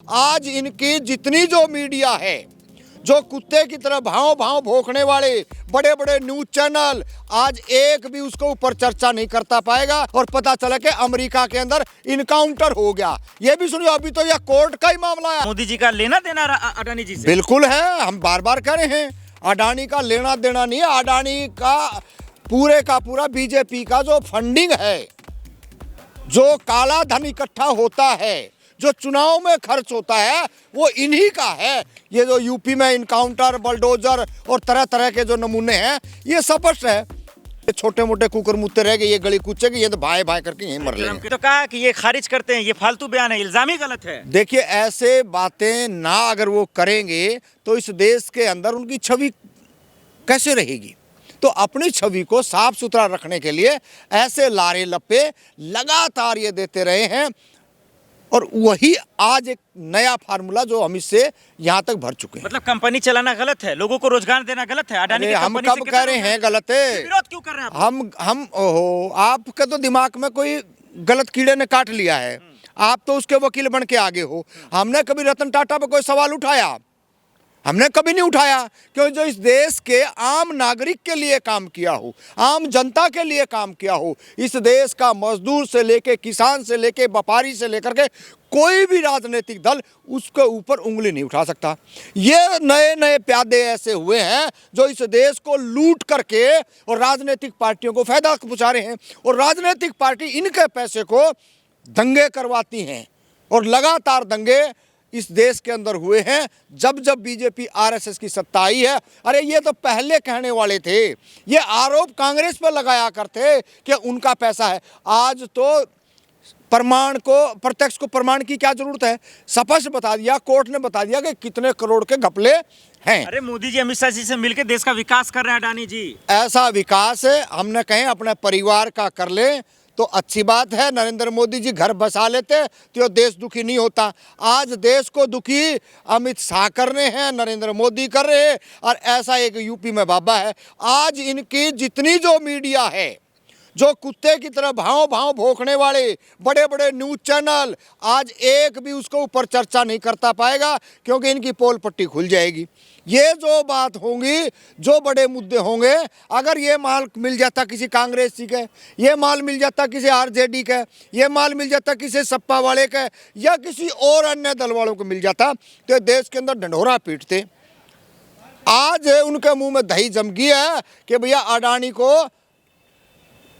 आज इनकी जितनी जो मीडिया है, जो कुत्ते की तरह भाव भाव भौंकने वाले बड़े बड़े न्यूज चैनल, आज एक भी उसको ऊपर चर्चा नहीं करता पाएगा। और पता चला कि अमेरिका के अंदर इनकाउंटर हो गया। ये भी सुनिए, अभी तो यह कोर्ट का ही मामला है। मोदी जी का लेना देना अडानी जी से बिल्कुल है, हम बार बार कह रहे हैं, अडानी का लेना देना नहीं है। अडानी का पूरा बीजेपी का जो फंडिंग है, जो काला धन इकट्ठा होता है, जो चुनाव में खर्च होता है, वो इन्हीं का है। ये जो यूपी में इनकाउंटर, बलडोजर और तरह तरह के जो नमूने हैं, ये स्पष्ट है। छोटे मोटे कुकर मुत्ते रह गए, ये गली कूचे के, ये तो भाई भाई करके यहीं मर लेंगे। तो कहा कि ये खारिज करते हैं, ये फालतू बयान है, इल्जाम ही गलत है। देखिए, ऐसे बातें ना अगर वो करेंगे तो इस देश के अंदर उनकी छवि कैसे रहेगी। तो अपनी छवि को साफ सुथरा रखने के लिए ऐसे लारे लप्पे लगातार ये देते रहे हैं, और वही आज एक नया फार्मूला जो हम इससे यहाँ तक भर चुके हैं। मतलब कंपनी चलाना गलत है, लोगों को रोजगार देना गलत है। अडानी की हम कंपनी कब कह रहे हैं गलत है? विरोध क्यों कर रहे हैं आप? हम ओहो, आपके तो दिमाग में कोई गलत कीड़े ने काट लिया है। आप तो उसके वकील बन के आगे हो। हमने कभी रतन टाटा पे कोई सवाल उठाया? हमने कभी नहीं उठाया, क्योंकि जो इस देश के आम नागरिक के लिए काम किया हो, आम जनता के लिए काम किया हो, इस देश का मजदूर से लेके, किसान से लेके, व्यापारी से लेकर के कोई भी राजनीतिक दल उसके ऊपर उंगली नहीं उठा सकता। ये नए नए प्यादे ऐसे हुए हैं जो इस देश को लूट करके और राजनीतिक पार्टियों को फायदा पहुंचा रहे हैं, और राजनीतिक पार्टी इनके पैसे को दंगे करवाती हैं। और लगातार दंगे इस देश के अंदर हुए हैं जब जब बीजेपी आरएसएस की सत्ता आई है। अरे ये तो पहले कहने वाले थे, ये आरोप कांग्रेस पर लगाया करते कि उनका पैसा है। आज तो प्रत्यक्ष को प्रमाण की क्या जरूरत है? स्पष्ट बता दिया, कोर्ट ने बता दिया कि कितने करोड़ के घपले हैं। अरे मोदी जी अमित शाह जी से मिलकर देश का विकास कर रहे हैं अडानी जी। ऐसा विकास हमने कहें अपने परिवार का कर ले तो अच्छी बात है। नरेंद्र मोदी जी घर बसा लेते तो देश दुखी नहीं होता। आज देश को दुखी अमित शाह कर रहे हैं, नरेंद्र मोदी कर रहे हैं, और ऐसा एक यूपी में बाबा है। आज इनकी जितनी जो मीडिया है, जो कुत्ते की तरह भाव भाव भौंकने वाले बड़े बड़े न्यूज चैनल, आज एक भी उसको ऊपर चर्चा नहीं करता पाएगा, क्योंकि इनकी पोल पट्टी खुल जाएगी। ये जो बात होंगी, जो बड़े मुद्दे होंगे, अगर ये माल मिल जाता किसी कांग्रेसी के, ये माल मिल जाता किसी आरजेडी के, ये माल मिल जाता किसी सपा वाले के, या किसी और अन्य दल वालों को मिल जाता, तो देश के अंदर ढंढोरा पीटते। आज उनके मुंह में दही जम गई है कि भैया अडानी को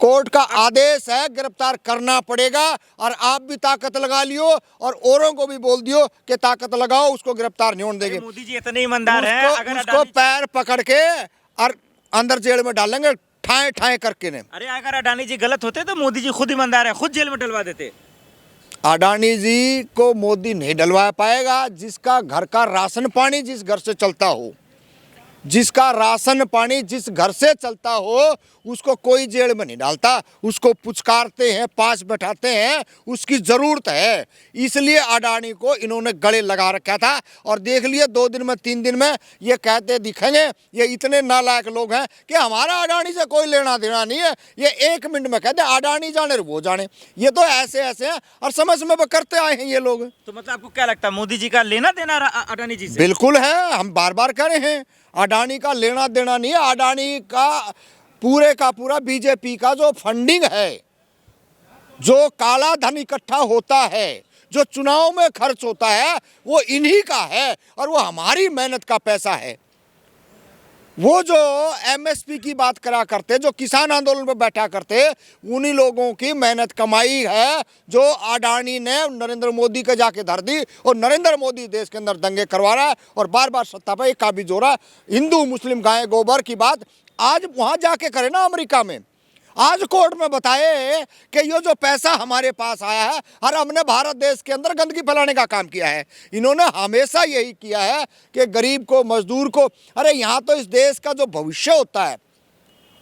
कोर्ट का आदेश है, गिरफ्तार करना पड़ेगा, और आप भी ताकत लगा लियो और औरों को भी बोल दियो कि ताकत लगाओ, उसको गिरफ्तार नहीं होने देंगे। मोदी जी इतने ईमानदार हैं, अगर उसको पैर पकड़ के और अंदर जेल में डालेंगे, ठाए ठाए करके ने। अरे अगर अडानी जी गलत होते तो मोदी जी खुद ईमानदार है, खुद जेल में डलवा देते। अडानी जी को मोदी नहीं डलवा पाएगा। जिसका घर का राशन पानी जिस घर से चलता हो, जिसका राशन पानी जिस घर से चलता हो, उसको कोई जेल में नहीं डालता, उसको पुचकारते हैं, पास बैठाते हैं, उसकी ज़रूरत है। इसलिए अडानी को इन्होंने गले लगा रखा था, और देख लिए 2 दिन में 3 दिन में ये कहते दिखेंगे, ये इतने नालायक लोग हैं कि हमारा अडानी से कोई लेना देना नहीं है। ये 1 मिनट में कहते अडानी जाने वो जाने। ये तो ऐसे ऐसे हैं, और समय समय करते आए हैं ये लोग। तो मतलब आपको क्या लगता है, मोदी जी का लेना देना अडानी जी से? बिल्कुल है, हम बार बार कह रहे हैं, अडानी का लेना देना नहीं है। अडानी का पूरा बीजेपी का जो फंडिंग है, जो काला धन इकट्ठा होता है, जो चुनाव में खर्च होता है, वो इन्हीं का है, और वो हमारी मेहनत का पैसा है। वो जो एमएसपी की बात करा करते, जो किसान आंदोलन पर बैठा करते, उन्हीं लोगों की मेहनत कमाई है जो अडानी ने नरेंद्र मोदी के जाके धर दी, और नरेंद्र मोदी देश के अंदर दंगे करवा रहा है और बार बार सत्ता पर काबिज हो रहा है। हिंदू मुस्लिम गाय गोबर की बात आज वहाँ जाके करे ना, अमेरिका में। आज कोर्ट में बताए कि ये जो पैसा हमारे पास आया है, और हमने भारत देश के अंदर गंदगी फैलाने का काम किया है। इन्होंने हमेशा यही किया है कि गरीब को, मजदूर को, अरे यहाँ तो इस देश का जो भविष्य होता है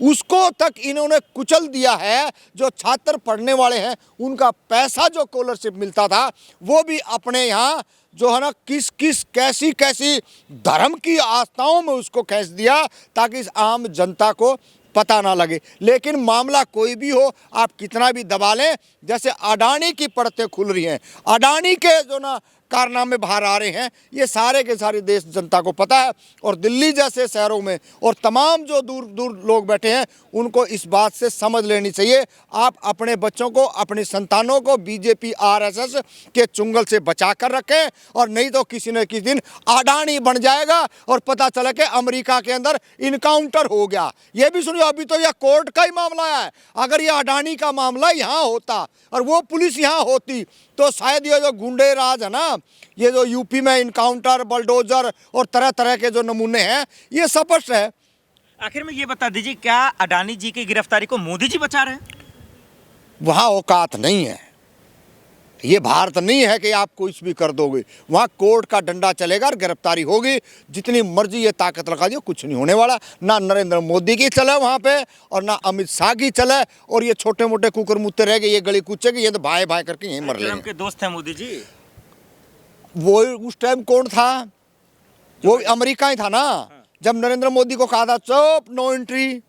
उसको तक इन्होंने कुचल दिया है। जो छात्र पढ़ने वाले हैं, उनका पैसा जो स्कॉलरशिप मिलता था, वो भी अपने यहाँ जो है ना किस किस कैसी कैसी धर्म की आस्थाओं में उसको खींच दिया, ताकि इस आम जनता को पता ना लगे। लेकिन मामला कोई भी हो, आप कितना भी दबा लें, जैसे अडानी की पड़तें खुल रही हैं, अडानी के जो ना कारनामे बाहर आ रहे हैं, ये सारे के सारे देश जनता को पता है। और दिल्ली जैसे शहरों में और तमाम जो दूर दूर लोग बैठे हैं उनको इस बात से समझ लेनी चाहिए। आप अपने बच्चों को, अपनी संतानों को बीजेपी आरएसएस के चुंगल से बचा कर रखें, और नहीं तो किसी न किसी दिन अडानी बन जाएगा और पता चला कि अमेरिका के अंदर इनकाउंटर हो गया। ये भी सुनिए, अभी तो यह कोर्ट का ही मामला है। अगर ये अडानी का मामला यहाँ होता और वो पुलिस यहाँ होती तो शायद ये जो गुंडे राज है ना, ये जो यूपी में इनकाउंटर, बलडोजर और तरह तरह के जो नमूने हैं, ये स्पष्ट है। आखिर में ये बता दीजिए, क्या अडानी जी की गिरफ्तारी को मोदी जी बचा रहे हैं? वहाँ औकात नहीं है, ये भारत नहीं है कि आप कुछ भी कर दोगे। वहाँ कोर्ट का डंडा चलेगा और गिरफ्तारी होगी। जितनी मर्जी ये ताकत लगा दियो, कुछ नहीं होने वाला। ना नरेंद्र मोदी की चले वहाँ पे और ना अमित शाह की चले, और ये छोटे मोटे कुकर मुत्ते रह गए, ये गली कूचे के, ये तो भाई भाई करके यहीं मर लेंगे। के दोस्त हैं मोदी जी। वो उस टाइम कौन था? वो अमेरिका ही था ना, जब नरेंद्र मोदी को कहा था चुप, नो एंट्री।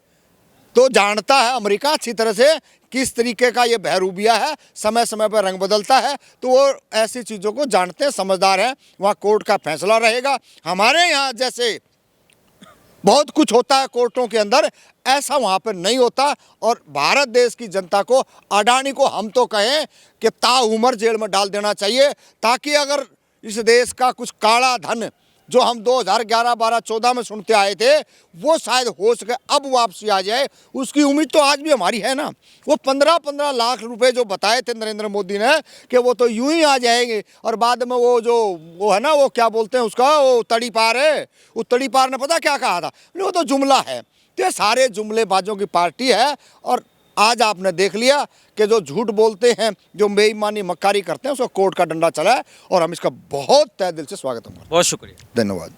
तो जानता है अमेरिका अच्छी तरह से किस तरीके का ये बहरूबिया है, समय समय पर रंग बदलता है, तो वो ऐसी चीज़ों को जानते हैं, समझदार हैं। वहाँ कोर्ट का फैसला रहेगा। हमारे यहाँ जैसे बहुत कुछ होता है कोर्टों के अंदर, ऐसा वहाँ पर नहीं होता। और भारत देश की जनता को, अडानी को हम तो कहें कि ताउम्र जेल में डाल देना चाहिए, ताकि अगर इस देश का कुछ काला धन जो हम 2011, 12, 14 में सुनते आए थे, वो शायद हो सके अब वापसी आ जाए। उसकी उम्मीद तो आज भी हमारी है ना। वो 15-15 लाख रुपए जो बताए थे नरेंद्र मोदी ने कि वो तो यूं ही आ जाएंगे, और बाद में वो है ना, वो क्या बोलते हैं उसका, वो तड़ी पार है, वो तड़ी पार ने पता क्या कहा था, वो तो जुमला है। तो ये सारे जुमलेबाजों की पार्टी है। और आज आपने देख लिया कि जो झूठ बोलते हैं, जो बेईमानी मक्कारी करते हैं, उसको कोर्ट का डंडा चला है, और हम इसका बहुत तहे दिल से स्वागत करेंगे। बहुत शुक्रिया। धन्यवाद।